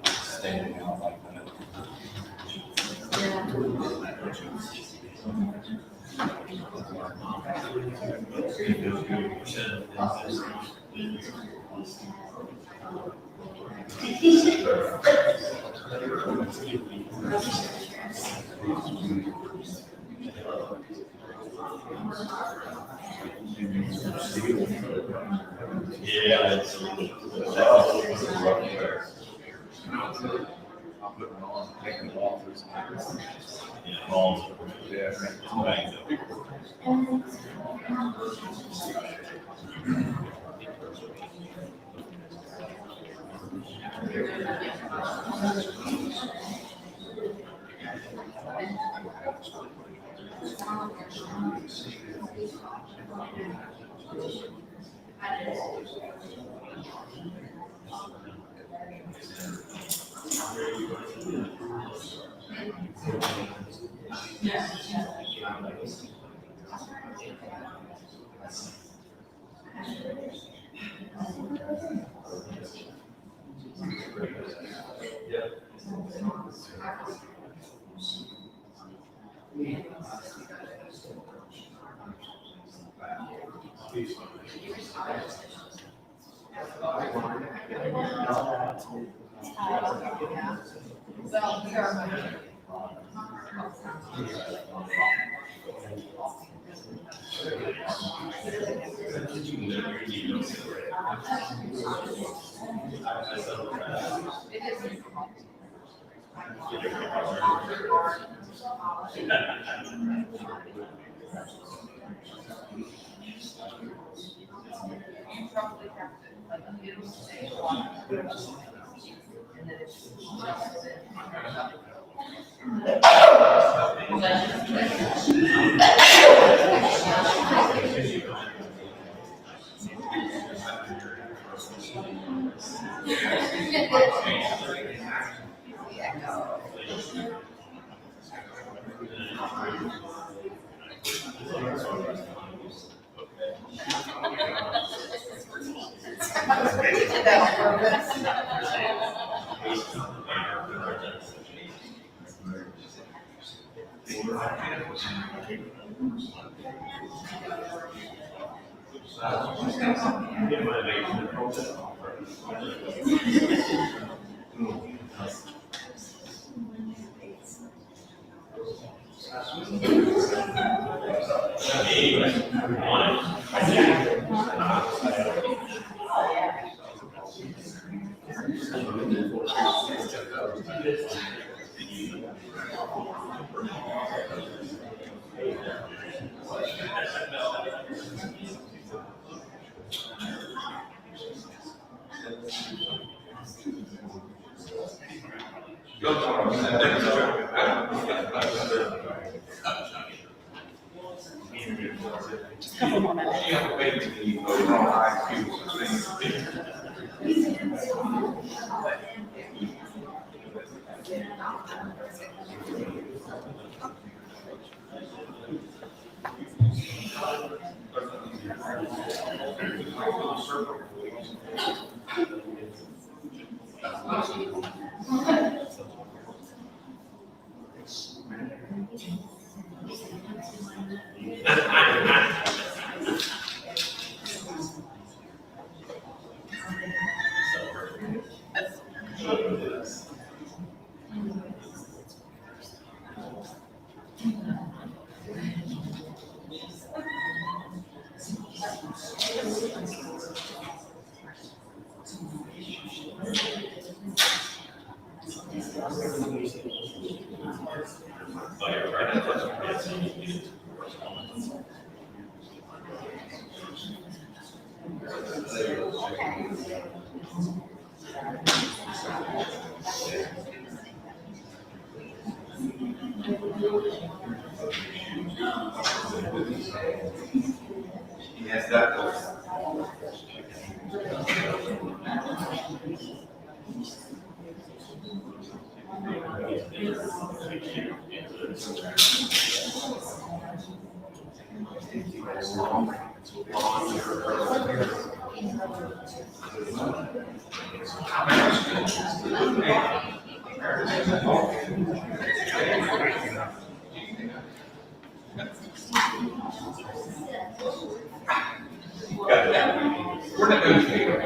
Standing out like that. Yeah, it's I'm putting it on, taking it off. Yeah, balls. Yeah, right. Couple more minutes. Yes, that was. We're negotiating.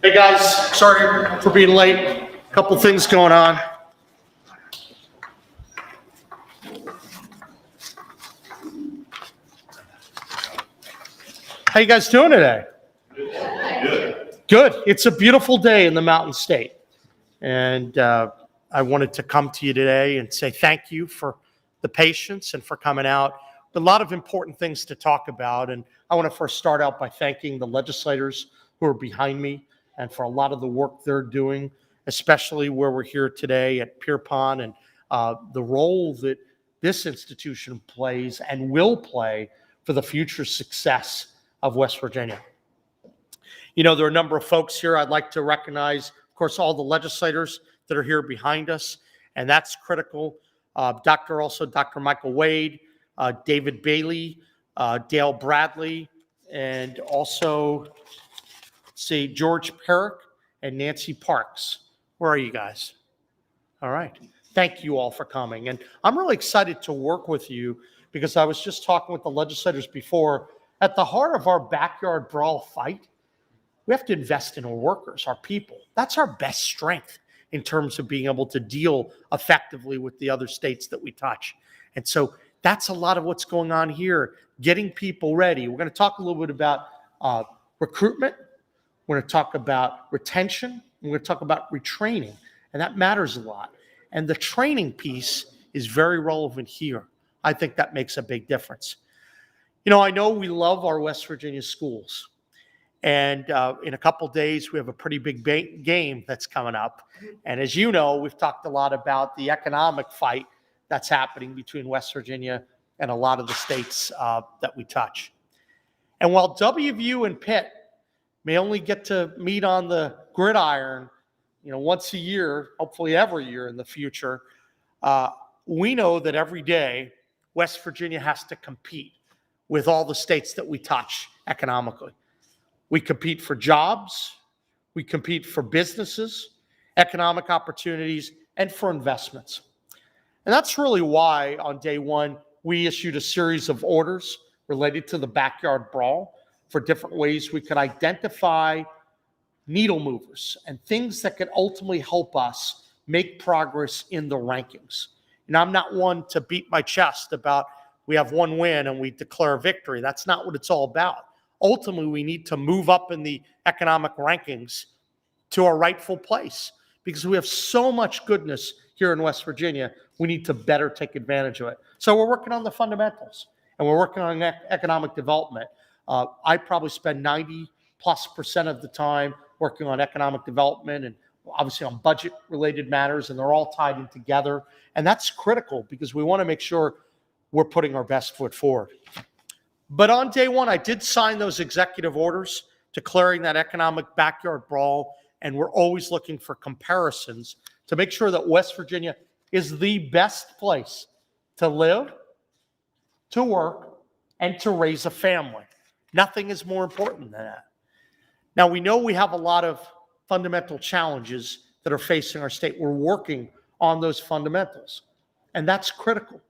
Hey guys, sorry for being late. Couple things going on. How you guys doing today? Good. Good. It's a beautiful day in the Mountain State. And I wanted to come to you today and say thank you for the patience and for coming out. A lot of important things to talk about. And I want to first start out by thanking the legislators who are behind me and for a lot of the work they're doing, especially where we're here today at Pierpont and the role that this institution plays and will play for the future success of West Virginia. You know, there are a number of folks here. I'd like to recognize, of course, all the legislators that are here behind us, and that's critical. Dr. Michael Wade, David Bailey, Dale Bradley, and also, George Perrick and Nancy Parks. Where are you guys? All right. Thank you all for coming. And I'm really excited to work with you because I was just talking with the legislators before. At the heart of our backyard brawl fight, we have to invest in our workers, our people. That's our best strength in terms of being able to deal effectively with the other states that we touch. And so that's a lot of what's going on here, getting people ready. We're going to talk a little bit about recruitment. We're going to talk about retention. We're going to talk about retraining. And that matters a lot. And the training piece is very relevant here. I think that makes a big difference. You know, I know we love our West Virginia schools. And in a couple days, we have a pretty big game that's coming up. And as you know, we've talked a lot about the economic fight that's happening between West Virginia and a lot of the states that we touch. And while WVU and Pitt may only get to meet on the gridiron, you know, once a year, hopefully every year in the future, we know that every day West Virginia has to compete with all the states that we touch economically. We compete for jobs, we compete for businesses, economic opportunities, and for investments. And that's really why on day one, we issued a series of orders related to the backyard brawl for different ways we could identify needle movers and things that could ultimately help us make progress in the rankings. And I'm not one to beat my chest about we have one win and we declare victory. That's not what it's all about. Ultimately, we need to move up in the economic rankings to our rightful place because we have so much goodness here in West Virginia. We need to better take advantage of it. So we're working on the fundamentals and we're working on economic development. I probably spend 90+% of the time working on economic development and obviously on budget related matters, and they're all tied in together. And that's critical because we want to make sure we're putting our best foot forward. But on day one, I did sign those executive orders declaring that economic backyard brawl, and we're always looking for comparisons to make sure that West Virginia is the best place to live, to work, and to raise a family. Nothing is more important than that. Now, we know we have a lot of fundamental challenges that are facing our state. We're working on those fundamentals, and that's critical.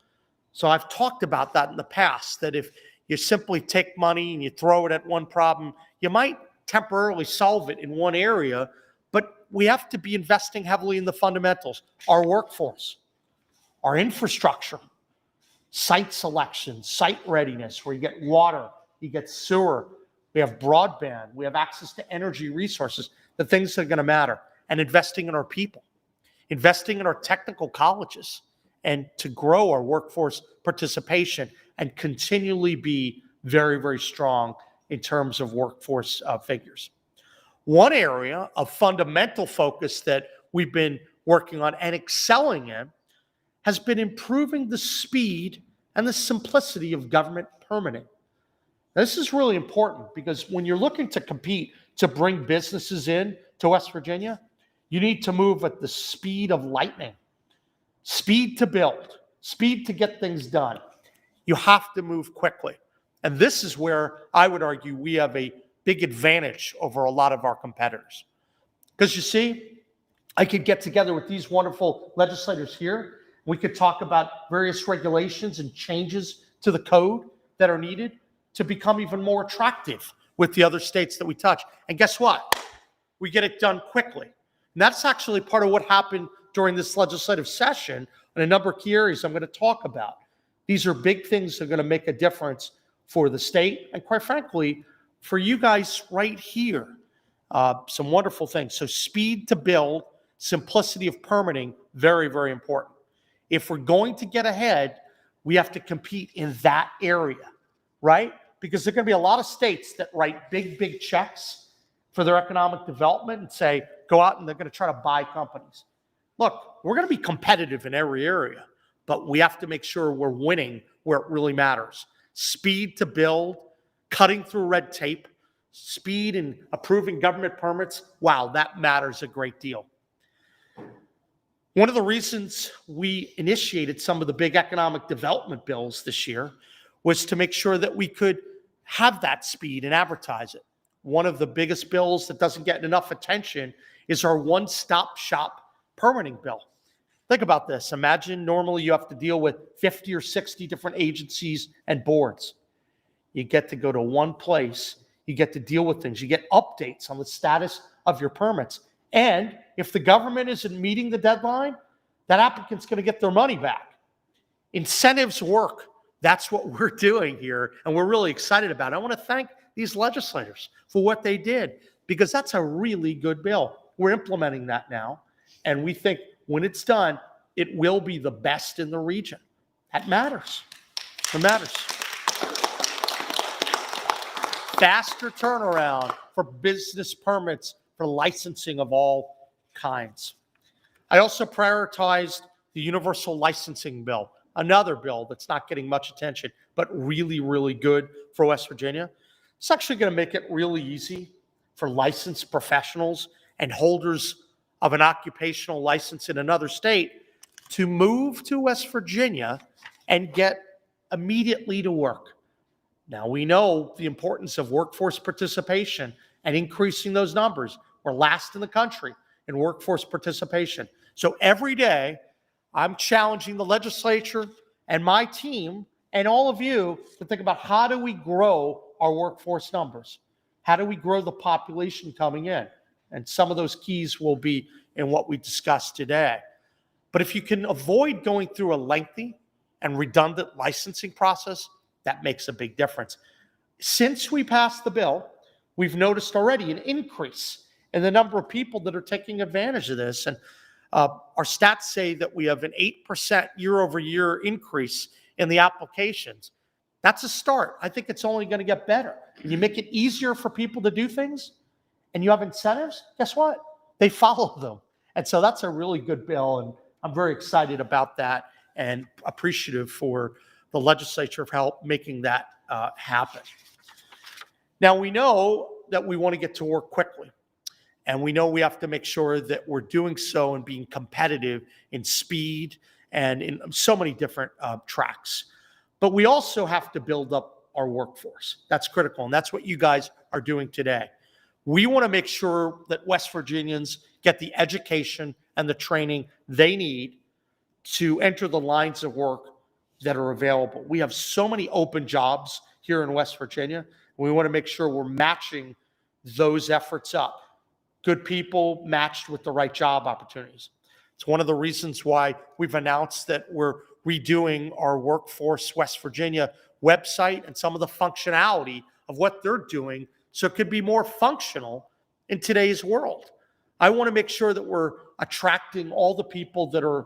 So I've talked about that in the past, that if you simply take money and you throw it at one problem, you might temporarily solve it in one area, but we have to be investing heavily in the fundamentals, our workforce, our infrastructure, site selection, site readiness, where you get water, you get sewer, we have broadband, we have access to energy resources, the things that are going to matter, and investing in our people, investing in our technical colleges, and to grow our workforce participation and continually be very, very strong in terms of workforce figures. One area of fundamental focus that we've been working on and excelling in has been improving the speed and the simplicity of government permitting. This is really important because when you're looking to compete to bring businesses in to West Virginia, you need to move at the speed of lightning, speed to build, speed to get things done. You have to move quickly. And this is where I would argue we have a big advantage over a lot of our competitors. Because you see, I could get together with these wonderful legislators here. We could talk about various regulations and changes to the code that are needed to become even more attractive with the other states that we touch. And guess what? We get it done quickly. And that's actually part of what happened during this legislative session in a number of key areas I'm going to talk about. These are big things that are going to make a difference for the state and, quite frankly, for you guys right here, some wonderful things. So speed to build, simplicity of permitting, very, very important. If we're going to get ahead, we have to compete in that area, right? Because there are going to be a lot of states that write big, big checks for their economic development and say, go out and they're going to try to buy companies. Look, we're going to be competitive in every area, but we have to make sure we're winning where it really matters. Speed to build, cutting through red tape, speed in approving government permits. Wow, that matters a great deal. One of the reasons we initiated some of the big economic development bills this year was to make sure that we could have that speed and advertise it. One of the biggest bills that doesn't get enough attention is our one-stop shop permitting bill. Think about this. Imagine normally you have to deal with 50 or 60 different agencies and boards. You get to go to one place. You get to deal with things. You get updates on the status of your permits. And if the government isn't meeting the deadline, that applicant's going to get their money back. Incentives work. That's what we're doing here, and we're really excited about it. I want to thank these legislators for what they did, because that's a really good bill. We're implementing that now, and we think when it's done, it will be the best in the region. That matters. It matters. Faster turnaround for business permits for licensing of all kinds. I also prioritized the universal licensing bill, another bill that's not getting much attention, but really, really good for West Virginia. It's actually going to make it really easy for licensed professionals and holders of an occupational license in another state to move to West Virginia and get immediately to work. Now, we know the importance of workforce participation and increasing those numbers. We're last in the country in workforce participation. So every day, I'm challenging the legislature and my team and all of you to think about, how do we grow our workforce numbers? How do we grow the population coming in? And some of those keys will be in what we discussed today. But if you can avoid going through a lengthy and redundant licensing process, that makes a big difference. Since we passed the bill, we've noticed already an increase in the number of people that are taking advantage of this. And our stats say that we have an 8% year-over-year increase in the applications. That's a start. I think it's only going to get better. And you make it easier for people to do things, and you have incentives, guess what? They follow them. And so that's a really good bill, and I'm very excited about that and appreciative for the legislature for help making that happen. Now, we know that we want to get to work quickly, and we know we have to make sure that we're doing so and being competitive in speed and in so many different tracks. But we also have to build up our workforce. That's critical, and that's what you guys are doing today. We want to make sure that West Virginians get the education and the training they need to enter the lines of work that are available. We have so many open jobs here in West Virginia. We want to make sure we're matching those efforts up. Good people matched with the right job opportunities. It's one of the reasons why we've announced that we're redoing our Workforce West Virginia website and some of the functionality of what they're doing so it could be more functional in today's world. I want to make sure that we're attracting all the people that are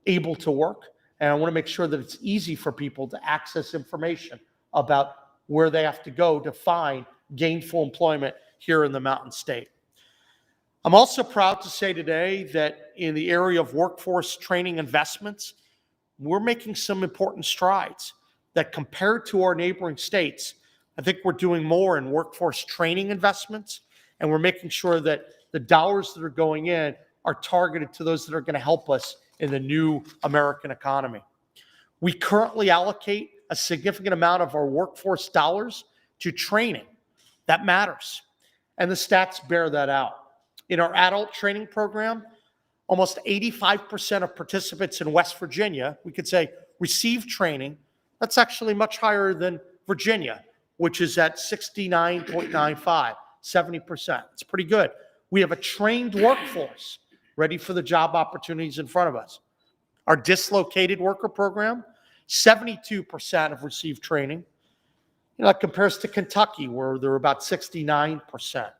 able to work, and I want to make sure that it's easy for people to access information about where they have to go to find gainful employment here in the Mountain State. I'm also proud to say today that in the area of workforce training investments, we're making some important strides that, compared to our neighboring states, I think we're doing more in workforce training investments, and we're making sure that the dollars that are going in are targeted to those that are going to help us in the new American economy. We currently allocate a significant amount of our workforce dollars to training. That matters, and the stats bear that out. In our adult training program, almost 85% of participants in West Virginia, we could say, receive training. That's actually much higher than Virginia, which is at 69.95, 70%. It's pretty good. We have a trained workforce ready for the job opportunities in front of us. Our dislocated worker program, 72% have received training. That compares to Kentucky, where they're about 69%.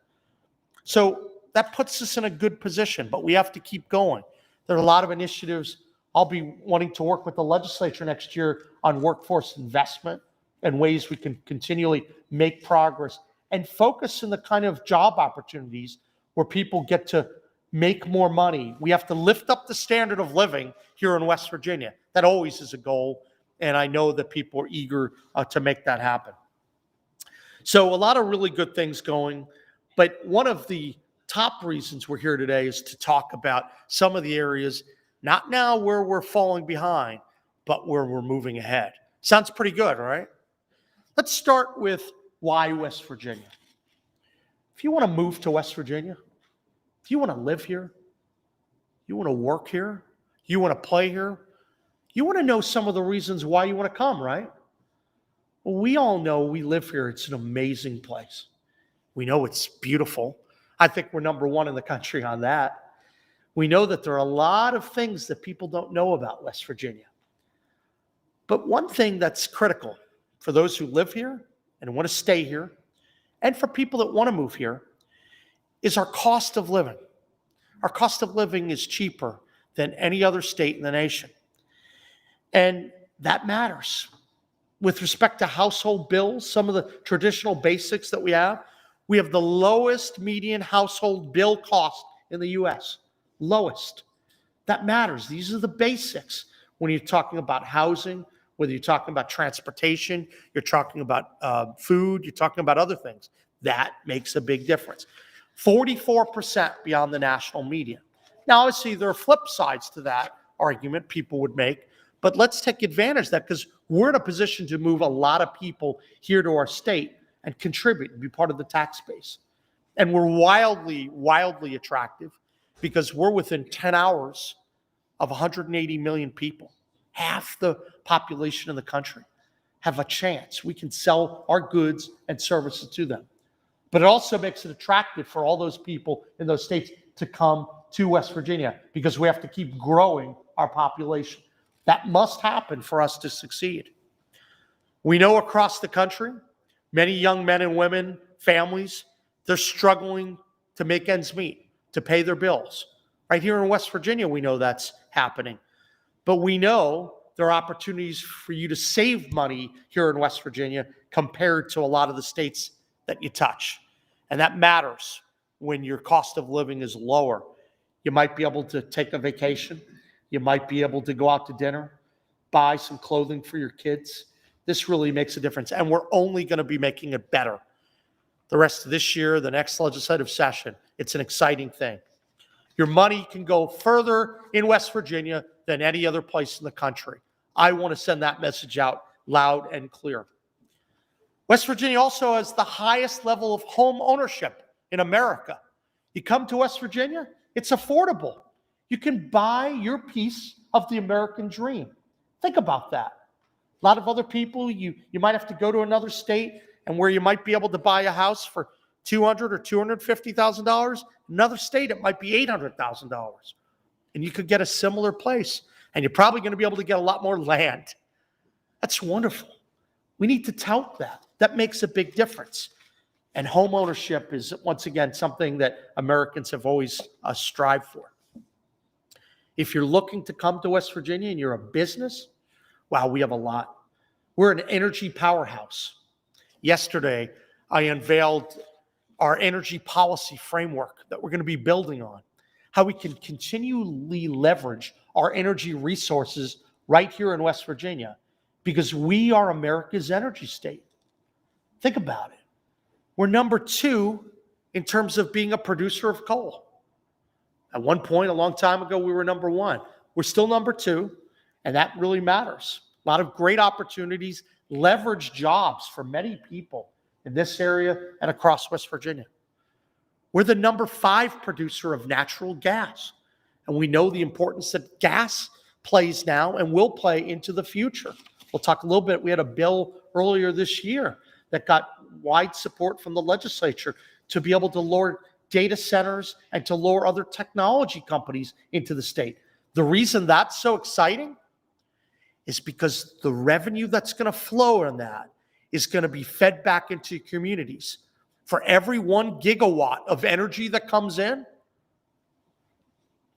So that puts us in a good position, but we have to keep going. There are a lot of initiatives. I'll be wanting to work with the legislature next year on workforce investment and ways we can continually make progress and focus on the kind of job opportunities where people get to make more money. We have to lift up the standard of living here in West Virginia. That always is a goal, and I know that people are eager to make that happen. So a lot of really good things going, but one of the top reasons we're here today is to talk about some of the areas, not now where we're falling behind, but where we're moving ahead. Sounds pretty good, right? Let's start with why West Virginia. If you want to move to West Virginia, if you want to live here, you want to work here, you want to play here, you want to know some of the reasons why you want to come, right? Well, we all know we live here. It's an amazing place. We know it's beautiful. I think we're number one in the country on that. We know that there are a lot of things that people don't know about West Virginia. But one thing that's critical for those who live here and want to stay here, and for people that want to move here, is our cost of living. Our cost of living is cheaper than any other state in the nation. And that matters. With respect to household bills, some of the traditional basics that we have the lowest median household bill cost in the U.S. Lowest. That matters. These are the basics when you're talking about housing, whether you're talking about transportation, you're talking about food, you're talking about other things. That makes a big difference. 44% beyond the national median. Now, obviously, there are flip sides to that argument people would make, but let's take advantage of that because we're in a position to move a lot of people here to our state and contribute and be part of the tax base. And we're wildly, wildly attractive because we're within 10 hours of 180 million people. Half the population in the country have a chance. We can sell our goods and services to them. But it also makes it attractive for all those people in those states to come to West Virginia because we have to keep growing our population. That must happen for us to succeed. We know across the country, many young men and women, families, they're struggling to make ends meet, to pay their bills. Right here in West Virginia, we know that's happening. But we know there are opportunities for you to save money here in West Virginia compared to a lot of the states that you touch. And that matters when your cost of living is lower. You might be able to take a vacation. You might be able to go out to dinner, buy some clothing for your kids. This really makes a difference. And we're only going to be making it better. The rest of this year, the next legislative session, it's an exciting thing. Your money can go further in West Virginia than any other place in the country. I want to send that message out loud and clear. West Virginia also has the highest level of home ownership in America. You come to West Virginia, it's affordable. You can buy your piece of the American dream. Think about that. A lot of other people, you might have to go to another state and where you might be able to buy a house for $200,000 or $250,000. Another state, it might be $800,000. And you could get a similar place. And you're probably going to be able to get a lot more land. That's wonderful. We need to tout that. That makes a big difference. And home ownership is, once again, something that Americans have always strived for. If you're looking to come to West Virginia and you're a business, wow, we have a lot. We're an energy powerhouse. Yesterday, I unveiled our energy policy framework that we're going to be building on, how we can continually leverage our energy resources right here in West Virginia because we are America's energy state. Think about it. We're number 2 in terms of being a producer of coal. At one point, a long time ago, we were number 1. We're still number 2, and that really matters. A lot of great opportunities, leverage jobs for many people in this area and across West Virginia. We're the number 5 producer of natural gas, and we know the importance that gas plays now and will play into the future. We'll talk a little bit. We had a bill earlier this year that got wide support from the legislature to be able to lower data centers and to lure other technology companies into the state. The reason that's so exciting is because the revenue that's going to flow in that is going to be fed back into communities. For every 1 gigawatt of energy that comes in,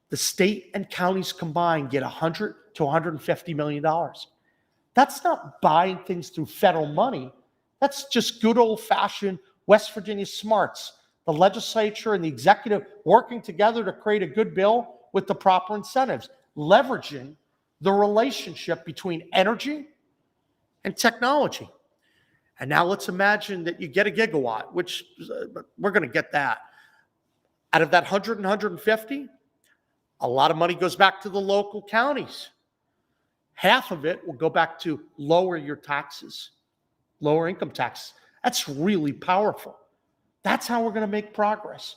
the state and counties combined get $100 to $150 million. That's not buying things through federal money. That's just good old-fashioned West Virginia smarts, the legislature and the executive working together to create a good bill with the proper incentives, leveraging the relationship between energy and technology. And now let's imagine that you get a gigawatt, which we're going to get that. Out of that 100 and 150, a lot of money goes back to the local counties. Half of it will go back to lower your taxes, lower income taxes. That's really powerful. That's how we're going to make progress.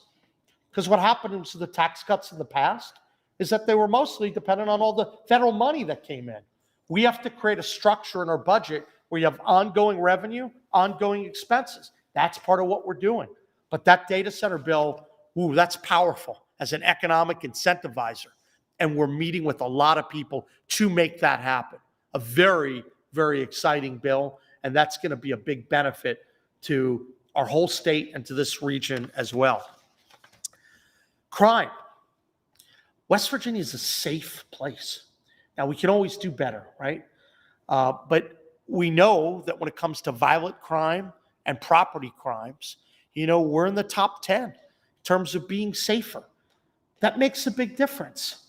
Because what happened to the tax cuts in the past is that they were mostly dependent on all the federal money that came in. We have to create a structure in our budget where you have ongoing revenue, ongoing expenses. That's part of what we're doing. But that data center bill, ooh, that's powerful as an economic incentivizer. And we're meeting with a lot of people to make that happen. A very, very exciting bill. And that's going to be a big benefit to our whole state and to this region as well. Crime. West Virginia is a safe place. Now, we can always do better, right? But we know that when it comes to violent crime and property crimes, we're in the top 10 in terms of being safer. That makes a big difference.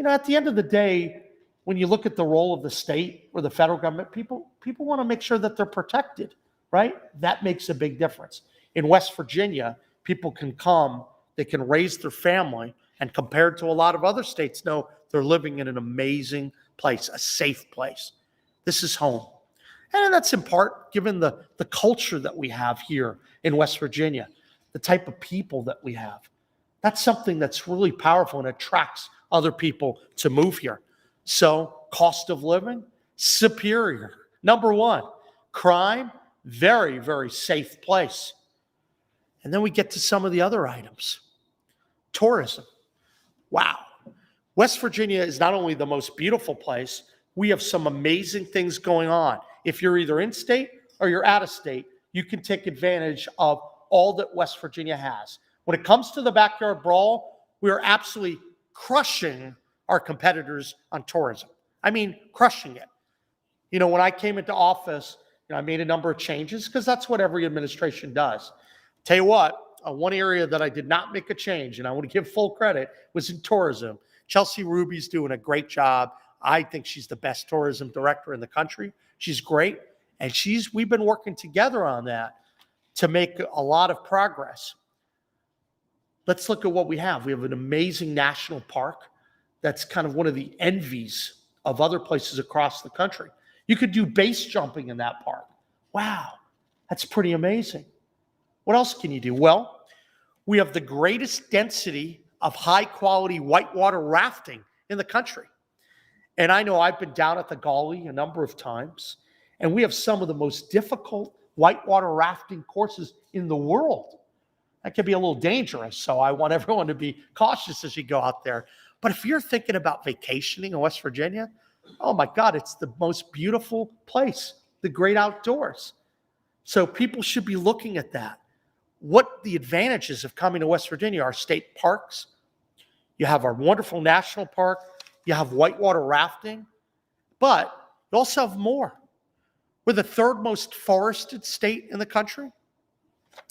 At the end of the day, when you look at the role of the state or the federal government, people want to make sure that they're protected, right? That makes a big difference. In West Virginia, people can come, they can raise their family, and compared to a lot of other states, know they're living in an amazing place, a safe place. This is home. And that's in part given the culture that we have here in West Virginia, the type of people that we have. That's something that's really powerful and attracts other people to move here. So, cost of living, superior. Number one, crime, very, very safe place. And then we get to some of the other items. Tourism. Wow. West Virginia is not only the most beautiful place, we have some amazing things going on. If you're either in state or you're out of state, you can take advantage of all that West Virginia has. When it comes to the backyard brawl, we are absolutely crushing our competitors on tourism. I mean, crushing it. When I came into office, I made a number of changes because that's what every administration does. Tell you what, one area that I did not make a change, and I want to give full credit, was in tourism. Chelsea Ruby's doing a great job. I think she's the best tourism director in the country. She's great. And we've been working together on that to make a lot of progress. Let's look at what we have. We have an amazing national park that's kind of one of the envies of other places across the country. You could do base jumping in that park. Wow, that's pretty amazing. What else can you do? Well, we have the greatest density of high-quality whitewater rafting in the country. And I know I've been down at the Gauley a number of times, and we have some of the most difficult whitewater rafting courses in the world. That can be a little dangerous, so I want everyone to be cautious as you go out there. But if you're thinking about vacationing in West Virginia, oh my God, it's the most beautiful place, the great outdoors. So people should be looking at that. What the advantages of coming to West Virginia are state parks. You have our wonderful national park. You have whitewater rafting. But you also have more. We're the third most forested state in the country.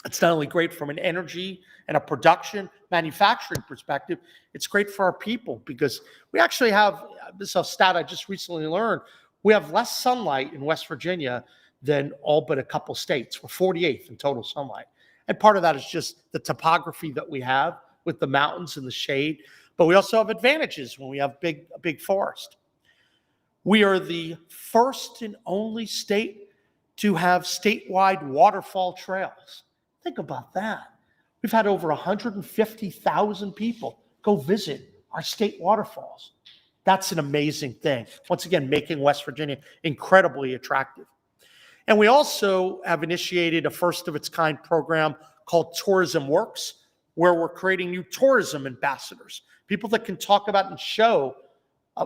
It's not only great from an energy and a production, manufacturing perspective, it's great for our people because we actually have, this is a stat I just recently learned, we have less sunlight in West Virginia than all but a couple states. We're 48th in total sunlight. And part of that is just the topography that we have with the mountains and the shade. But we also have advantages when we have a big forest. We are the first and only state to have statewide waterfall trails. Think about that. We've had over 150,000 people go visit our state waterfalls. That's an amazing thing. Once again, making West Virginia incredibly attractive. And we also have initiated a first-of-its-kind program called Tourism Works, where we're creating new tourism ambassadors, people that can talk about and show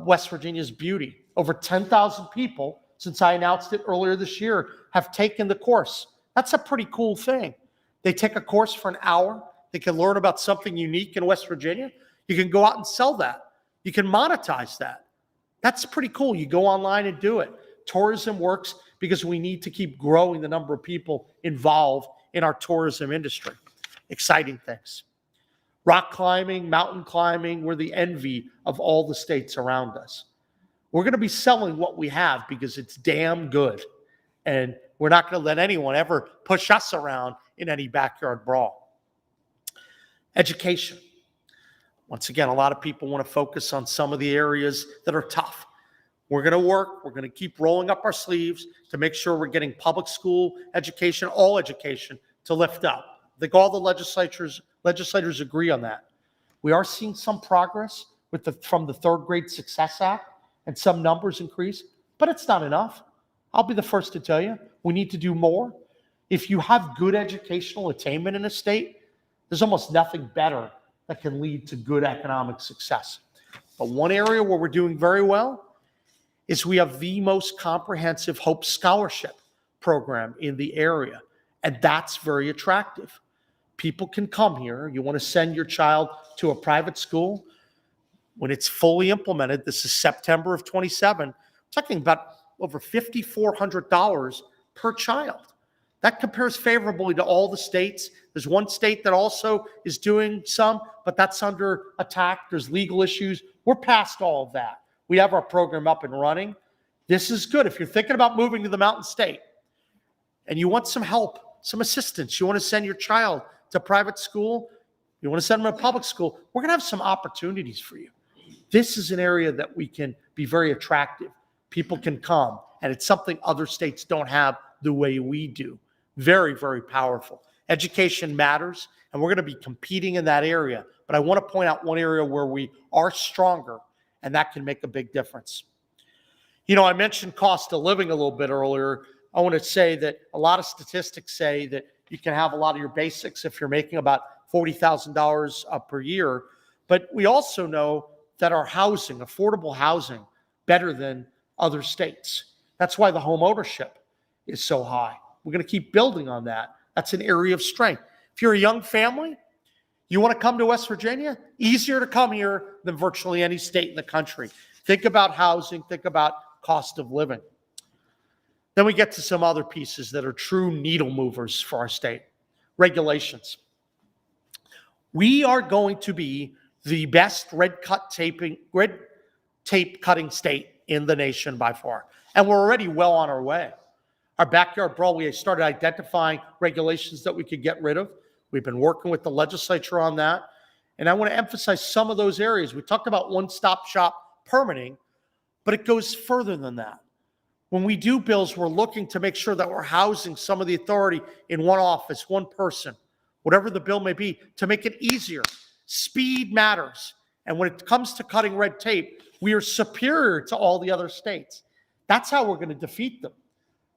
West Virginia's beauty. Over 10,000 people since I announced it earlier this year, have taken the course. That's a pretty cool thing. They take a course for an hour. They can learn about something unique in West Virginia. You can go out and sell that. You can monetize that. That's pretty cool. You go online and do it. Tourism works because we need to keep growing the number of people involved in our tourism industry. Exciting things. Rock climbing, mountain climbing, we're the envy of all the states around us. We're going to be selling what we have because it's damn good. And we're not going to let anyone ever push us around in any backyard brawl. Education. Once again, a lot of people want to focus on some of the areas that are tough. We're going to work. We're going to keep rolling up our sleeves to make sure we're getting public school education, all education, to lift up. I think all the legislators agree on that. We are seeing some progress from the Third Grade Success Act and some numbers increase, but it's not enough. I'll be the first to tell you, we need to do more. If you have good educational attainment in a state, there's almost nothing better that can lead to good economic success. But one area where we're doing very well is we have the most comprehensive Hope Scholarship program in the area, and that's very attractive. People can come here. You want to send your child to a private school. When it's fully implemented, this is September of 27, we're talking about over $5,400 per child. That compares favorably to all the states. There's one state that also is doing some, but that's under attack. There's legal issues. We're past all of that. We have our program up and running. This is good. If you're thinking about moving to the Mountain State and you want some help, some assistance, you want to send your child to private school, you want to send them to public school, we're going to have some opportunities for you. This is an area that we can be very attractive. People can come, and it's something other states don't have the way we do. Very, very powerful. Education matters, and we're going to be competing in that area. But I want to point out one area where we are stronger, and that can make a big difference. You know, I mentioned cost of living a little bit earlier. I want to say that a lot of statistics say that you can have a lot of your basics if you're making about $40,000 per year. But we also know that our housing, affordable housing, better than other states. That's why the home ownership is so high. We're going to keep building on that. That's an area of strength. If you're a young family, you want to come to West Virginia, easier to come here than virtually any state in the country. Think about housing, think about cost of living. Then we get to some other pieces that are true needle movers for our state. Regulations. We are going to be the best red tape cutting state in the nation by far. And we're already well on our way. Our backyard brawl, we started identifying regulations that we could get rid of. We've been working with the legislature on that. And I want to emphasize some of those areas. We talked about one-stop shop permitting, but it goes further than that. When we do bills, we're looking to make sure that we're housing some of the authority in one office, one person, whatever the bill may be, to make it easier. Speed matters. And when it comes to cutting red tape, we are superior to all the other states. That's how we're going to defeat them.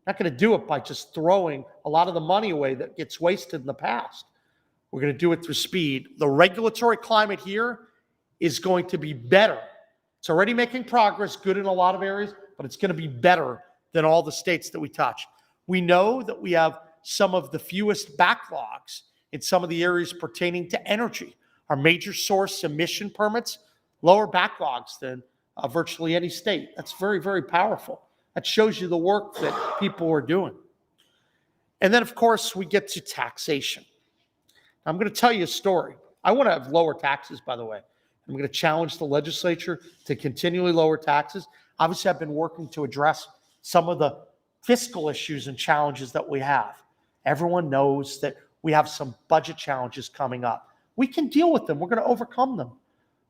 Not going to do it by just throwing a lot of the money away that gets wasted in the past. We're going to do it through speed. The regulatory climate here is going to be better. It's already making progress, good in a lot of areas, but it's going to be better than all the states that we touch. We know that we have some of the fewest backlogs in some of the areas pertaining to energy. Our major source emission permits, lower backlogs than virtually any state. That's very, very powerful. That shows you the work that people are doing. And then, of course, we get to taxation. I'm going to tell you a story. I want to have lower taxes, by the way. I'm going to challenge the legislature to continually lower taxes. Obviously, I've been working to address some of the fiscal issues and challenges that we have. Everyone knows that we have some budget challenges coming up. We can deal with them. We're going to overcome them.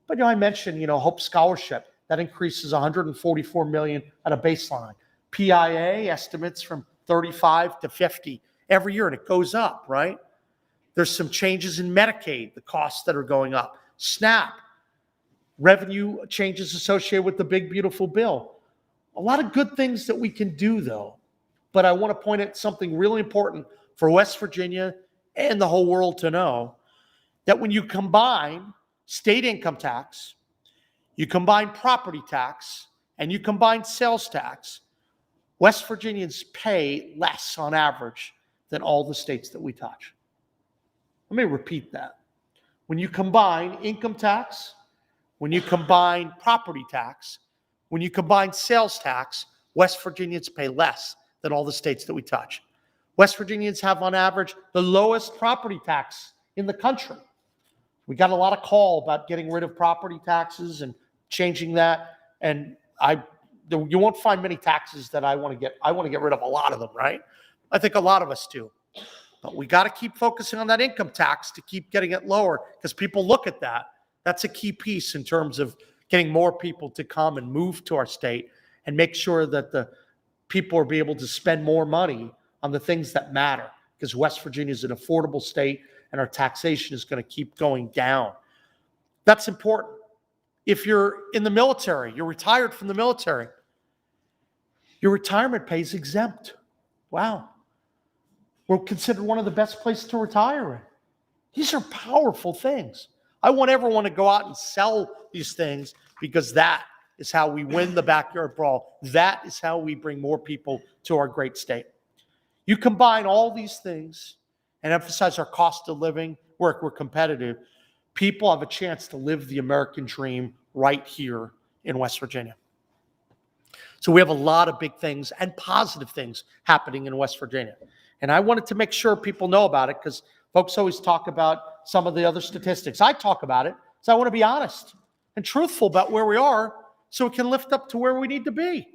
But I mentioned, Hope Scholarship. That increases $144 million at a baseline. PIA estimates from 35 to 50 every year, and it goes up, right? There's some changes in Medicaid, the costs that are going up. SNAP, revenue changes associated with the big, beautiful bill. A lot of good things that we can do, though. But I want to point out something really important for West Virginia and the whole world to know, that when you combine state income tax, you combine property tax, and you combine sales tax, West Virginians pay less on average than all the states that we touch. Let me repeat that. When you combine income tax, when you combine property tax, when you combine sales tax, West Virginians pay less than all the states that we touch. West Virginians have, on average, the lowest property tax in the country. We got a lot of call about getting rid of property taxes and changing that. And you won't find many taxes that I want to get. I want to get rid of a lot of them, right? I think a lot of us do. But we got to keep focusing on that income tax to keep getting it lower, because people look at that. That's a key piece in terms of getting more people to come and move to our state and make sure that the people are be able to spend more money on the things that matter, because West Virginia is an affordable state and our taxation is going to keep going down. That's important. If you're in the military, you're retired from the military, your retirement pay is exempt. Wow. We're considered one of the best places to retire in. These are powerful things. I want everyone to go out and sell these things, because that is how we win the backyard brawl. That is how we bring more people to our great state. You combine all these things and emphasize our cost of living, where we're competitive, people have a chance to live the American dream right here in West Virginia. So we have a lot of big things and positive things happening in West Virginia. And I wanted to make sure people know about it, because folks always talk about some of the other statistics. I talk about it, so I want to be honest and truthful about where we are so we can lift up to where we need to be.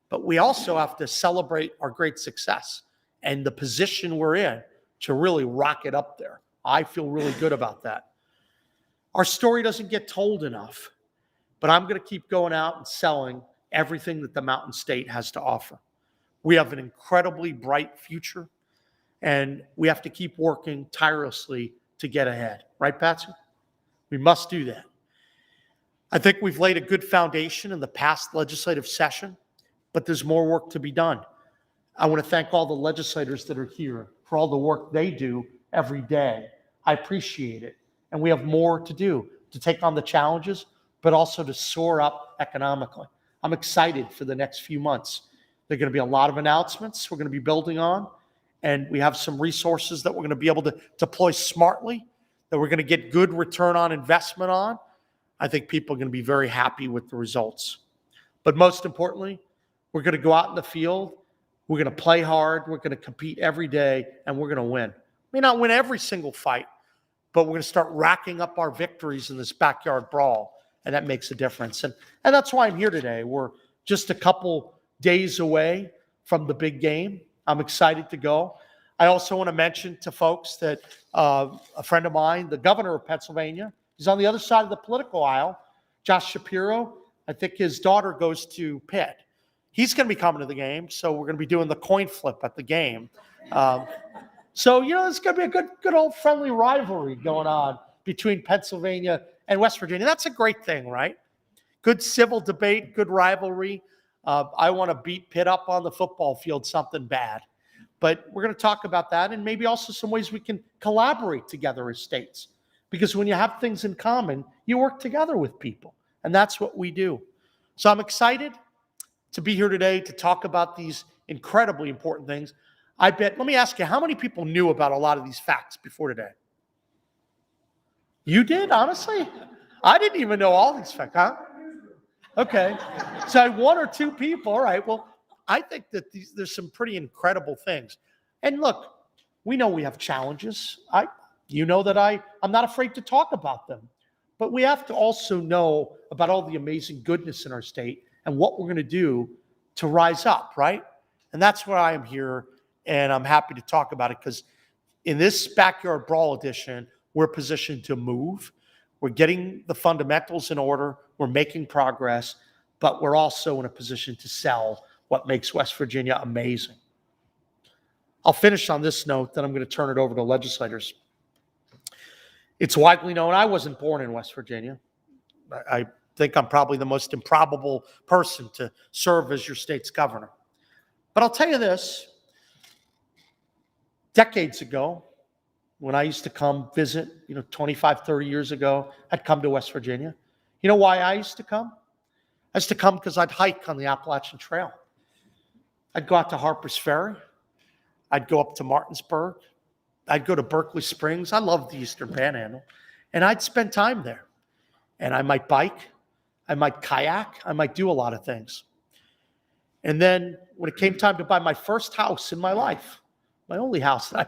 But we also have to celebrate our great success and the position we're in to really rock it up there. I feel really good about that. Our story doesn't get told enough, but I'm going to keep going out and selling everything that the Mountain State has to offer. We have an incredibly bright future, and we have to keep working tirelessly to get ahead. Right, Patsy? We must do that. I think we've laid a good foundation in the past legislative session, but there's more work to be done. I want to thank all the legislators that are here for all the work they do every day. I appreciate it. And we have more to do to take on the challenges, but also to soar up economically. I'm excited for the next few months. There are going to be a lot of announcements we're going to be building on, and we have some resources that we're going to be able to deploy smartly, that we're going to get good return on investment on. I think people are going to be very happy with the results. But most importantly, we're going to go out in the field, we're going to play hard, we're going to compete every day, and we're going to win. May not win every single fight, but we're going to start racking up our victories in this backyard brawl, and that makes a difference. And that's why I'm here today. We're just a couple days away from the big game. I'm excited to go. I also want to mention to folks that a friend of mine, the governor of Pennsylvania, he's on the other side of the political aisle, Josh Shapiro. I think his daughter goes to Pitt. He's going to be coming to the game, so we're going to be doing the coin flip at the game. So, it's going to be a good old friendly rivalry going on between Pennsylvania and West Virginia. That's a great thing, right? Good civil debate, good rivalry. I want to beat Pitt up on the football field, something bad. But we're going to talk about that, and maybe also some ways we can collaborate together as states. Because when you have things in common, you work together with people. And that's what we do. So I'm excited to be here today to talk about these incredibly important things. Let me ask you, how many people knew about a lot of these facts before today? You did, honestly? I didn't even know all these facts, huh? Okay. So one or two people. All right. Well, I think that there's some pretty incredible things. And look, we know we have challenges. You know that I'm not afraid to talk about them. But we have to also know about all the amazing goodness in our state and what we're going to do to rise up, right? And that's why I am here, and I'm happy to talk about it, because in this Backyard Brawl edition, we're positioned to move. We're getting the fundamentals in order. We're making progress, but we're also in a position to sell what makes West Virginia amazing. I'll finish on this note, then I'm going to turn it over to legislators. It's widely known I wasn't born in West Virginia. I think I'm probably the most improbable person to serve as your state's governor. But I'll tell you this, decades ago, when I used to come visit, 25, 30 years ago, I'd come to West Virginia. You know why I used to come? I used to come because I'd hike on the Appalachian Trail. I'd go out to Harper's Ferry. I'd go up to Martinsburg. I'd go to Berkeley Springs. I love the Eastern Panhandle. And I'd spend time there. And I might bike. I might kayak. I might do a lot of things. And then when it came time to buy my first house in my life, my only house that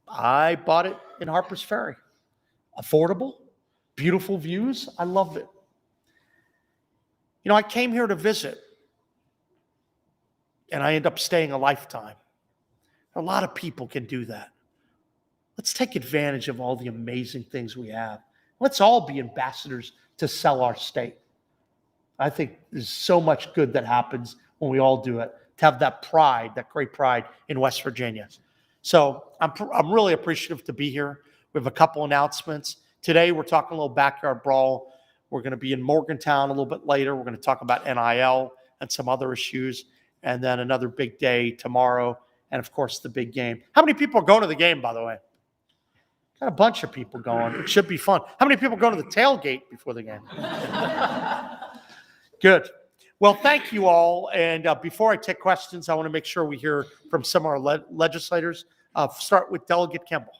I bought it in Harper's Ferry. Affordable, beautiful views. I loved it. You know, I came here to visit, and I end up staying a lifetime. A lot of people can do that. Let's take advantage of all the amazing things we have. Let's all be ambassadors to sell our state. I think there's so much good that happens when we all do it, to have that pride, that great pride in West Virginia. So I'm really appreciative to be here. We have a couple announcements. Today, we're talking a little backyard brawl. We're going to be in Morgantown a little bit later. We're going to talk about NIL and some other issues. And then another big day tomorrow. And of course, the big game. How many people are going to the game, by the way? Got a bunch of people going. It should be fun. How many people are going to the tailgate before the game? Good. Well, thank you all. And before I take questions, I want to make sure we hear from some of our legislators. Start with Delegate Kimball.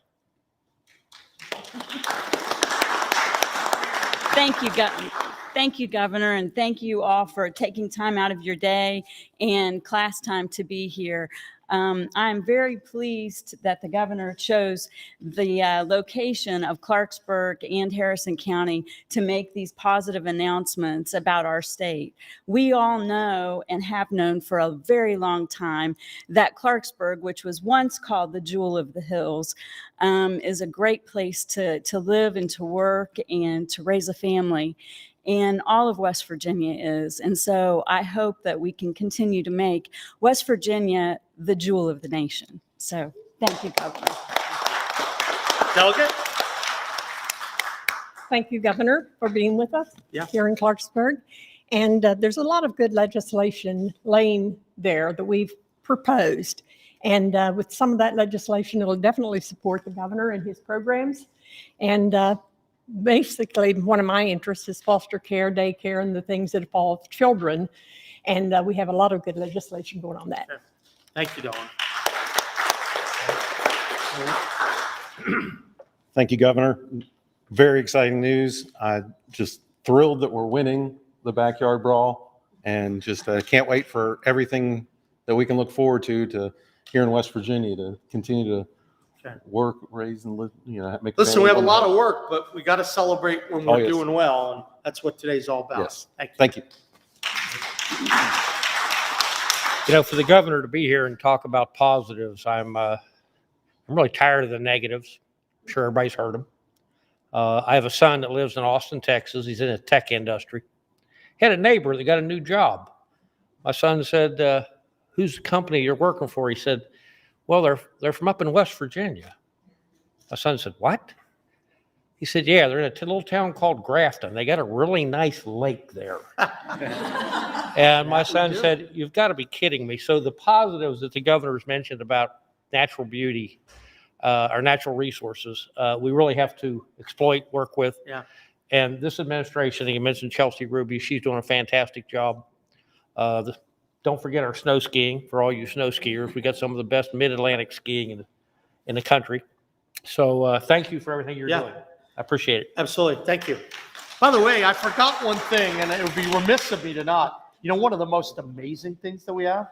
Thank you, Governor, and thank you all for taking time out of your day and class time to be here. I'm very pleased that the governor chose the location of Clarksburg and Harrison County to make these positive announcements about our state. We all know and have known for a very long time that Clarksburg, which was once called the Jewel of the Hills, is a great place to live and to work and to raise a family. And all of West Virginia is. And so I hope that we can continue to make West Virginia the jewel of the nation. So thank you, Governor. Delegate? Thank you, Governor, for being with us here in Clarksburg. And there's a lot of good legislation laying there that we've proposed. And with some of that legislation, it'll definitely support the governor and his programs. And basically, one of my interests is foster care, daycare, and the things that involve children. And we have a lot of good legislation going on that. Thank you, Dawn. Thank you, Governor. Very exciting news. Just thrilled that we're winning the backyard brawl, and just can't wait for everything that we can look forward to here in West Virginia to continue to work, raise, and live, make. Listen, we have a lot of work, but we got to celebrate when we're yes. doing well, and that's what today's all about. Yes. Thank you. For the governor to be here and talk about positives, I'm really tired of the negatives. I'm sure everybody's heard them. I have a son that lives in Austin, Texas. He's in the tech industry. He had a neighbor that got a new job. My son said, "Who's the company you're working for?" He said, "Well, they're from up in West Virginia." My son said, "What?" He said, "Yeah, they're in a little town called Grafton. They got a really nice lake there." And my son said, "You've got to be kidding me." So the positives that the governor's mentioned about natural beauty, our natural resources, we really have to exploit, work with. Yeah. And this administration, you mentioned Chelsea Ruby, she's doing a fantastic job. Don't forget our snow skiing for all you snow skiers. We got some of the best mid-Atlantic skiing in the country. So thank you for everything you're doing. I appreciate it. Absolutely. Thank you. By the way, I forgot one thing, and it would be remiss of me to not. One of the most amazing things that we have,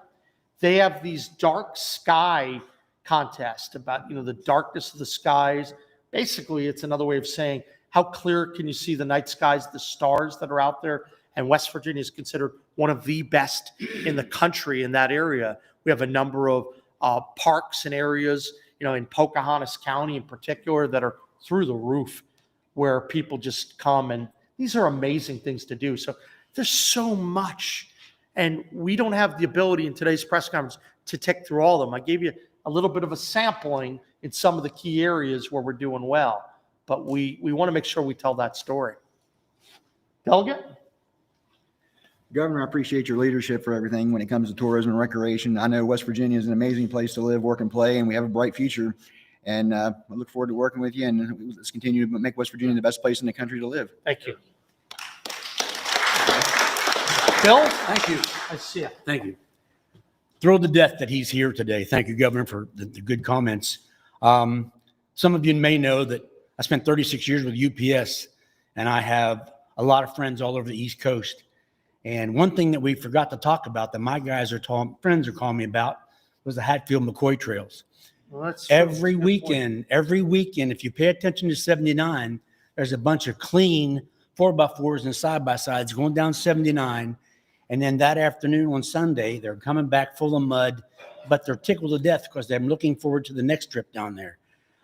they have these dark sky contests about, the darkness of the skies. Basically, it's another way of saying how clear can you see the night skies, the stars that are out there. And West Virginia is considered one of the best in the country in that area. We have a number of parks and areas, in Pocahontas County in particular, that are through the roof, where people just come, and these are amazing things to do. So there's so much, and we don't have the ability in today's press conference to tick through all of them. I gave you a little bit of a sampling in some of the key areas where we're doing well, but we want to make sure we tell that story. Delegate? Governor, I appreciate your leadership for everything when it comes to tourism and recreation. I know West Virginia is an amazing place to live, work, and play, and we have a bright future. And I look forward to working with you, and let's continue to make West Virginia the best place in the country to live. Thank you. Bill? Thank you. I see you. Thank you. thrilled to death that he's here today. Thank you, Governor, for the good comments. Some of you may know that I spent 36 years with UPS, and I have a lot of friends all over the East Coast. And one thing that we forgot to talk about that my friends are calling me about was the Hatfield-McCoy trails. Well, that's Every weekend, if you pay attention to 79, there's a bunch of clean 4x4s and side-by-sides going down 79. And then that afternoon on Sunday, they're coming back full of mud, but they're tickled to death because they're looking forward to the next trip down there.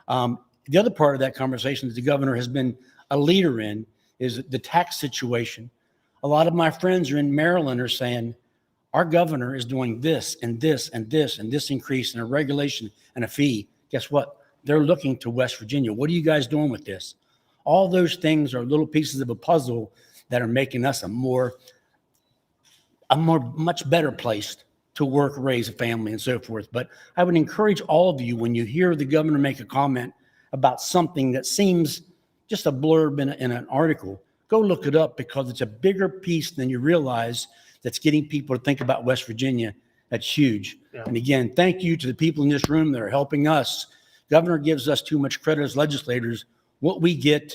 The other part of that conversation that the governor has been a leader in is the tax situation. A lot of my friends are in Maryland are saying, our governor is doing this and this and this and this increase in a regulation and a fee. Guess what? They're looking to West Virginia. What are you guys doing with this? All those things are little pieces of a puzzle that are making us a much better place to work, raise a family, and so forth. But I would encourage all of you, when you hear the governor make a comment about something that seems just a blurb in an article, go look it up, because it's a bigger piece than you realize that's getting people to think about West Virginia. That's huge. Yeah. And again, thank you to the people in this room that are helping us. Governor gives us too much credit as legislators. What we get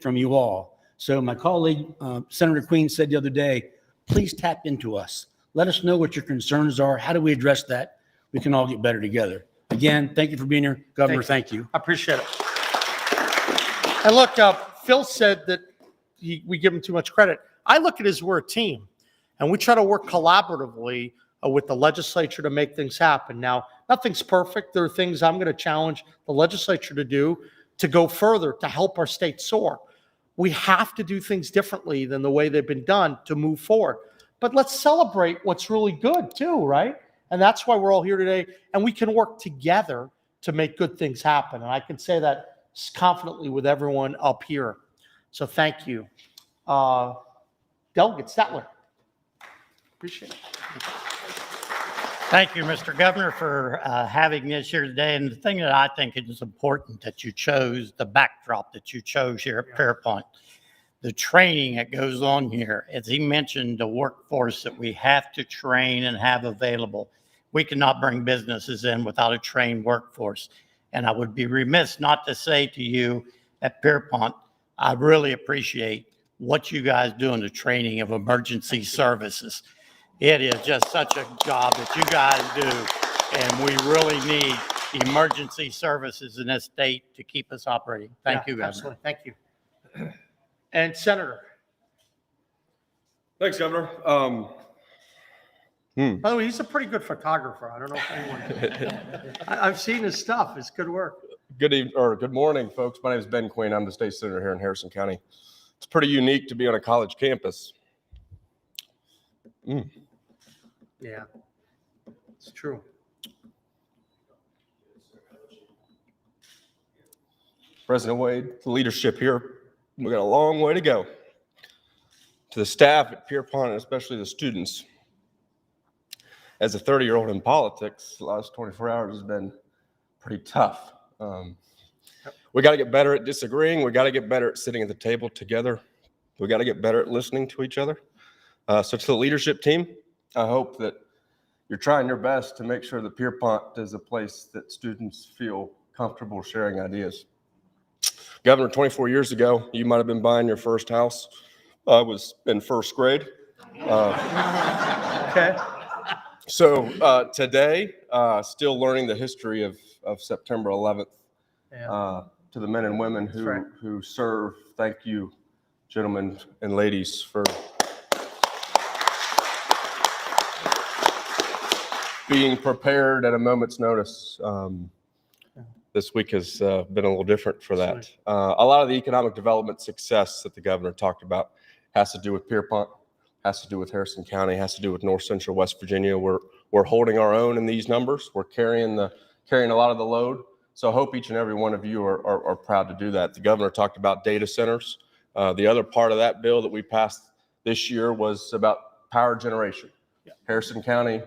from you all. So my colleague, Senator Queen, said the other day, please tap into us. Let us know what your concerns are. How do we address that? We can all get better together. Again, thank you for being here. Governor, thank you. I appreciate it. And look, Phil said that we give him too much credit. I look at it as we're a team, and we try to work collaboratively with the legislature to make things happen. Now, nothing's perfect. There are things I'm going to challenge the legislature to do to go further to help our state soar. We have to do things differently than the way they've been done to move forward. But let's celebrate what's really good too, right? And that's why we're all here today, and we can work together to make good things happen. And I can say that confidently with everyone up here. So thank you. Delegate Statler. Appreciate it. Thank you, Mr. Governor, for having us here today. And the thing that I think is important that you chose, the backdrop that you chose here at Pierpont, the training that goes on here. As he mentioned, the workforce that we have to train and have available. We cannot bring businesses in without a trained workforce. And I would be remiss not to say to you at Pierpont, I really appreciate what you guys do in the training of emergency services. It is just such a job that you guys do, and we really need emergency services in this state to keep us operating. Thank you, Governor. Absolutely. Thank you. And Senator. Thanks, Governor. By the way, he's a pretty good photographer. I don't know if anyone. I've seen his stuff. It's good work. Good morning, folks. My name is Ben Queen. I'm the state senator here in Harrison County. It's pretty unique to be on a college campus. Yeah, it's true. President Wade, the leadership here, we got a long way to go. To the staff at Pierpont, and especially the students. As a 30-year-old in politics, the last 24 hours has been pretty tough. We got to get better at disagreeing. We got to get better at sitting at the table together. We got to get better at listening to each other. So to the leadership team, I hope that you're trying your best to make sure that Pierpont is a place that students feel comfortable sharing ideas. Governor, 24 years ago, you might have been buying your first house. I was in first grade. Okay. So today, still learning the history of September 11th. Yeah. To the men and women who serve, thank you, gentlemen and ladies, for being prepared at a moment's notice. This week has been a little different for that. A lot of the economic development success that the governor talked about has to do with Pierpont, has to do with Harrison County, has to do with North Central West Virginia. We're holding our own in these numbers. We're carrying a lot of the load. So I hope each and every one of you are proud to do that. The governor talked about data centers. The other part of that bill that we passed this year was about power generation. Yeah. Harrison County,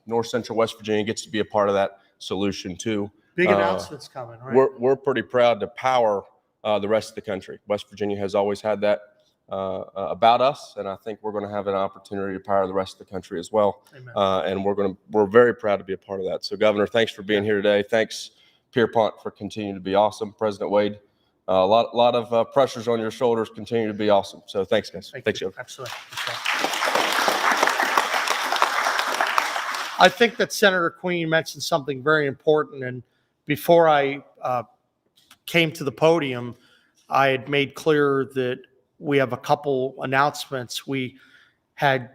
North Central West Virginia gets to be a part of that solution too. Big announcements coming, right? We're pretty proud to power the rest of the country. West Virginia has always had that about us, and I think we're going to have an opportunity to power the rest of the country as well. Amen. And we're very proud to be a part of that. So, Governor, thanks for being here today. Thanks, Pierpont, for continuing to be awesome. President Wade, a lot of pressures on your shoulders, continue to be awesome. So, thanks, guys. Thanks, Joe. Absolutely. I think that Senator Queen mentioned something very important. And before I came to the podium, I had made clear that we have a couple announcements. We had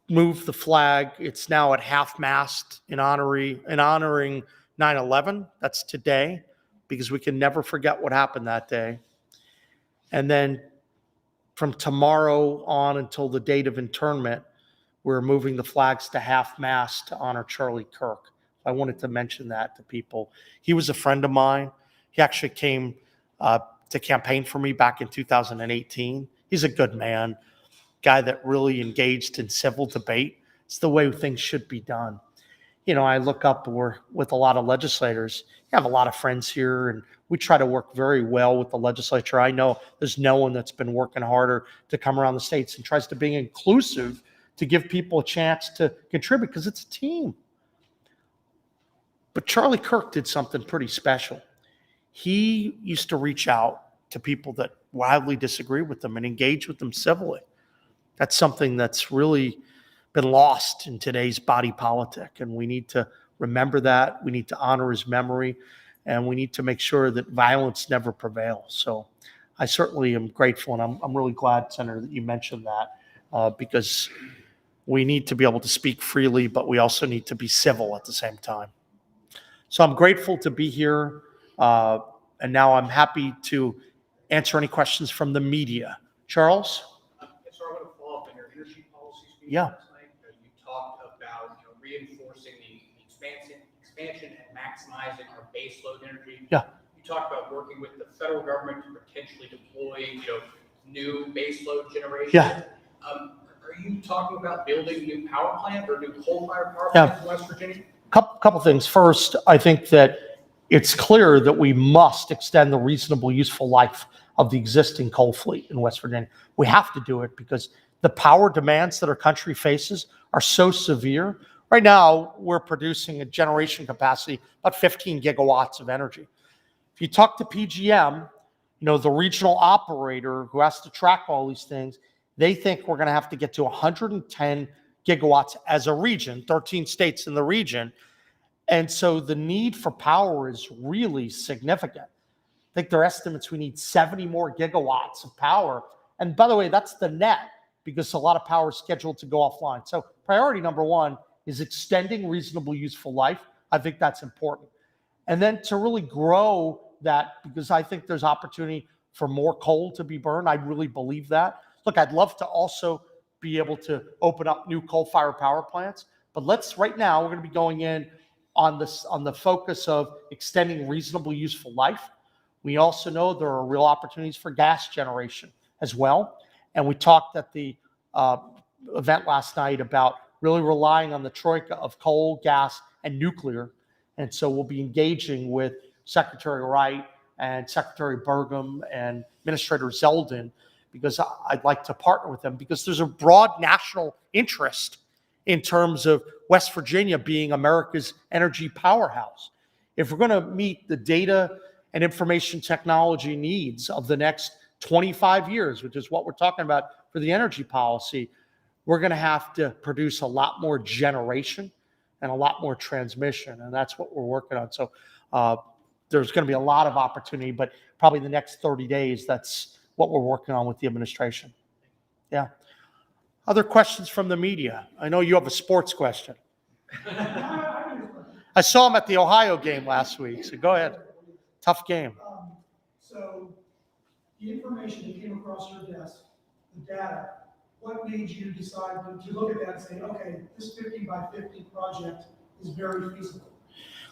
moved the flag. It's now at half-mast in honoring 9/11. That's today, because we can never forget what happened that day. And then from tomorrow on until the date of internment, we're moving the flags to half-mast to honor Charlie Kirk. I wanted to mention that to people. He was a friend of mine. He actually came to campaign for me back in 2018. He's a good man, guy that really engaged in civil debate. It's the way things should be done. You know, I look up, we're with a lot of legislators. I have a lot of friends here, and we try to work very well with the legislature. I know there's no one that's been working harder to come around the states and tries to be inclusive, to give people a chance to contribute, because it's a team. But Charlie Kirk did something pretty special. He used to reach out to people that wildly disagree with them and engage with them civilly. That's something that's really been lost in today's body politic, and we need to remember that. We need to honor his memory, and we need to make sure that violence never prevails. So I certainly am grateful, and I'm really glad, Senator, that you mentioned that, because we need to be able to speak freely, but we also need to be civil at the same time. So I'm grateful to be here, and now I'm happy to answer any questions from the media. Charles? So I want to follow up on your energy policy speech Yeah. last night. You talked about reinforcing the expansion and maximizing our baseload energy. Yeah. You talked about working with the federal government to potentially deploy new baseload generation. Yeah. Are you talking about building new power plant or new coal-fired power Yeah. plants in West Virginia? Couple things. First, I think that it's clear that we must extend the reasonable useful life of the existing coal fleet in West Virginia. We have to do it because the power demands that our country faces are so severe. Right now, we're producing a generation capacity about 15 gigawatts of energy. If you talk to PGM, the regional operator who has to track all these things, they think we're going to have to get to 110 gigawatts as a region, 13 states in the region. And so the need for power is really significant. I think their estimates, we need 70 more gigawatts of power. And by the way, that's the net, because a lot of power is scheduled to go offline. So priority number one is extending reasonable useful life. I think that's important. And then to really grow that, because I think there's opportunity for more coal to be burned. I really believe that. Look, I'd love to also be able to open up new coal-fired power plants, but right now, we're going to be going in on the focus of extending reasonable useful life. We also know there are real opportunities for gas generation as well. And we talked at the event last night about really relying on the troika of coal, gas, and nuclear. And so we'll be engaging with Secretary Wright and Secretary Burgum and Administrator Zeldin, because I'd like to partner with them, because there's a broad national interest in terms of West Virginia being America's energy powerhouse. If we're going to meet the data and information technology needs of the next 25 years, which is what we're talking about for the energy policy, we're going to have to produce a lot more generation and a lot more transmission, and that's what we're working on. So there's going to be a lot of opportunity, but probably the next 30 days, that's what we're working on with the administration. Yeah. Other questions from the media? I know you have a sports question. I saw him at the Ohio game last week, so go ahead. Tough game. So the information that came across your desk, the data, what made you decide to look at that and say, okay, this 50 by 50 project is very feasible?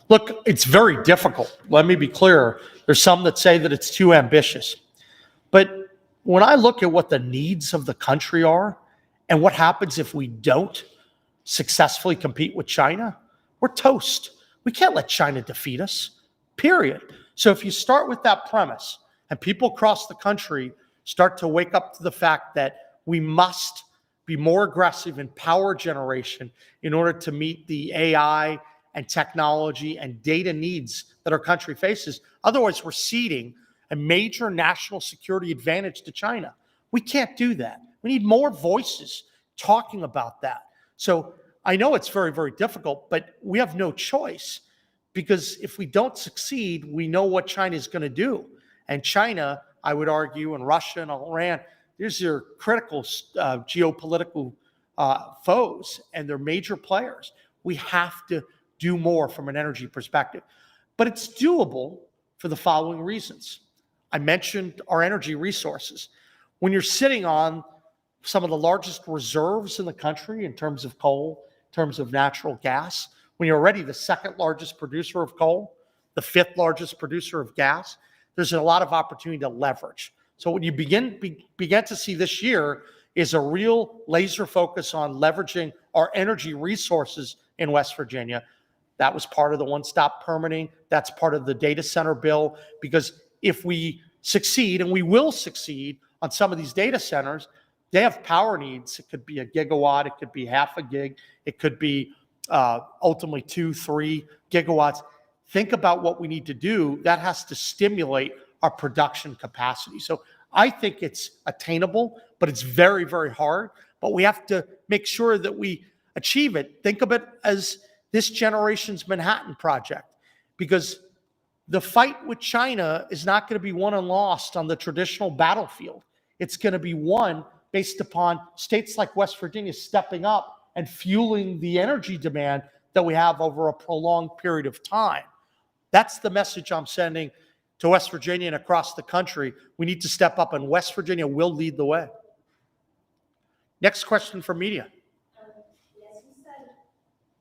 Look, it's very difficult. Let me be clear. There's some that say that it's too ambitious. But when I look at what the needs of the country are and what happens if we don't successfully compete with China, we're toast. We can't let China defeat us, period. So if you start with that premise and people across the country start to wake up to the fact that we must be more aggressive in power generation in order to meet the AI and technology and data needs that our country faces. Otherwise, we're ceding a major national security advantage to China. We can't do that. We need more voices talking about that. So I know it's very, very difficult, but we have no choice, because if we don't succeed, we know what China is going to do. And China, I would argue, and Russia and Iran, these are critical geopolitical foes, and they're major players. We have to do more from an energy perspective. But it's doable for the following reasons. I mentioned our energy resources. When you're sitting on some of the largest reserves in the country in terms of coal, in terms of natural gas, when you're already the second largest producer of coal, the fifth largest producer of gas, there's a lot of opportunity to leverage. So what you begin to see this year is a real laser focus on leveraging our energy resources in West Virginia. That was part of the one-stop permitting. That's part of the data center bill, because if we succeed, and we will succeed on some of these data centers, they have power needs. It could be a gigawatt, it could be half a gig, it could be ultimately 2-3 gigawatts. Think about what we need to do. That has to stimulate our production capacity. So I think it's attainable, but it's very, very hard. But we have to make sure that we achieve it. Think of it as this generation's Manhattan Project, because the fight with China is not going to be won and lost on the traditional battlefield. It's going to be won based upon states like West Virginia stepping up and fueling the energy demand that we have over a prolonged period of time. That's the message I'm sending to West Virginia and across the country. We need to step up, and West Virginia will lead the way. Next question for media. Yes, you said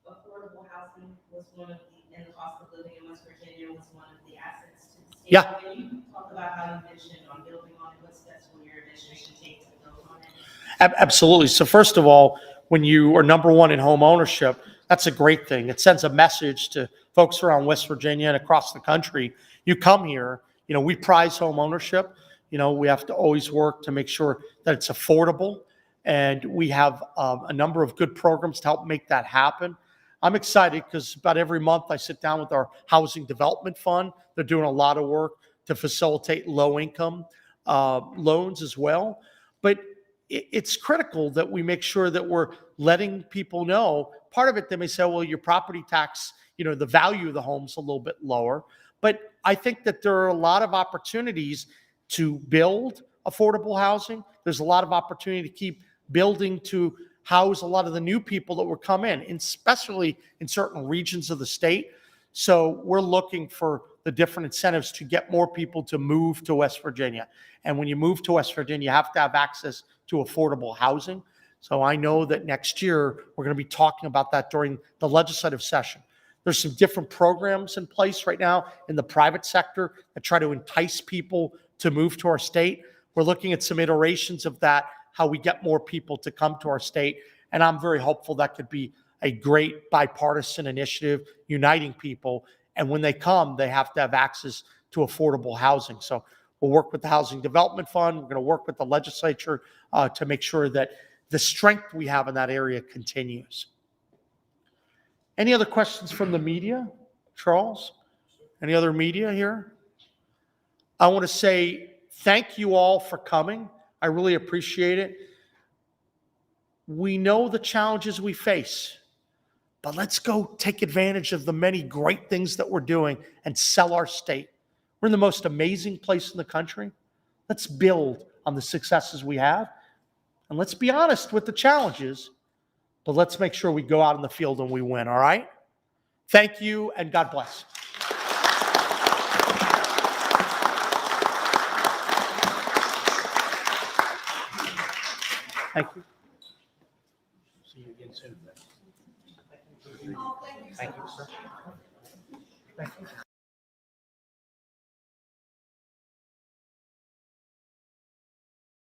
affordable housing was one of the, and the cost of living in West Virginia was one of the assets to the state. Yeah. Can you talk about how you mentioned on building on it, what steps will your administration take to build on it? Absolutely. So first of all, when you are number one in home ownership, that's a great thing. It sends a message to folks around West Virginia and across the country. You come here, we prize home ownership. We have to always work to make sure that it's affordable. And we have a number of good programs to help make that happen. I'm excited because about every month I sit down with our Housing Development Fund. They're doing a lot of work to facilitate low-income loans as well. But it's critical that we make sure that we're letting people know. Part of it, they may say, well, your property tax, the value of the home's a little bit lower. But I think that there are a lot of opportunities to build affordable housing. There's a lot of opportunity to keep building to house a lot of the new people that will come in, especially in certain regions of the state. So we're looking for the different incentives to get more people to move to West Virginia. And when you move to West Virginia, you have to have access to affordable housing. So I know that next year we're going to be talking about that during the legislative session. There's some different programs in place right now in the private sector that try to entice people to move to our state. We're looking at some iterations of that, how we get more people to come to our state. And I'm very hopeful that could be a great bipartisan initiative, uniting people. And when they come, they have to have access to affordable housing. So we'll work with the Housing Development Fund. We're going to work with the legislature to make sure that the strength we have in that area continues. Any other questions from the media? Charles? Any other media here? I want to say thank you all for coming. I really appreciate it. We know the challenges we face, but let's go take advantage of the many great things that we're doing and sell our state. We're in the most amazing place in the country. Let's build on the successes we have. And let's be honest with the challenges, but let's make sure we go out in the field and we win, all right? Thank you, and God bless. Thank you. See you again soon. Thank you, sir. Thank you.